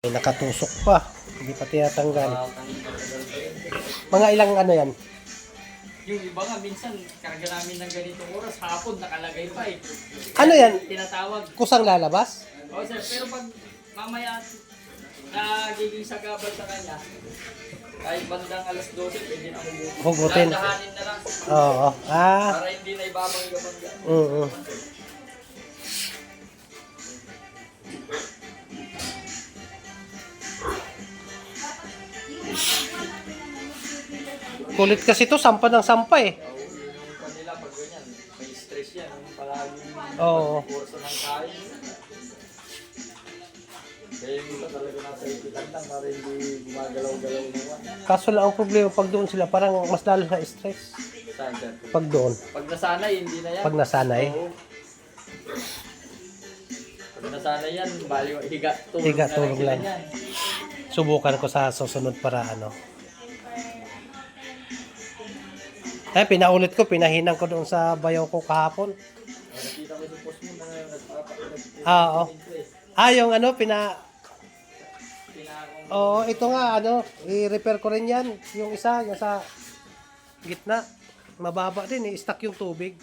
Nakatusok pa. Hindi pa tinatanggal. Tanggal. Mga ilang ano yan? Yung iba nga minsan, karga namin ng ganitong oras, hapon nakalagay pa eh. Ano yan? Tinatawag. Kusang lalabas? Oo sir, pero pag mamaya nagiging sagabal sa kanya, kahit bandang alas 12, pwede na Hugutin. Dahanin na lang. Oo. Para hindi na ibabangga-bangga. Kulit kasi to, sampa ng sampa eh. Oo, yung kanila pag ganyan, may stress yan. Yung palaging Oo. kurso ng kain. Kaya yung iba talaga nasa ipitan lang para hindi gumagalaw-galaw naman. Kaso lang ang problema pag doon sila, parang mas lalo sa stress. Saan sir? Pag doon. Pag nasanay, hindi na yan. Pag nasanay. Oo. Pag nasanay yan, bali higa, tulog Higa, na tulog sila lang. yan. Subukan ko sa susunod para ano. Eh, pinaulit ko, pinahinang ko doon sa bayaw ko kahapon. Nakita ko sa post mo na nagpapakita. Oo. Yung ano, Oo, ito nga, ano, i-repair ko rin yan. Yung isa, yung sa gitna. Mababa din, i-stack yung tubig.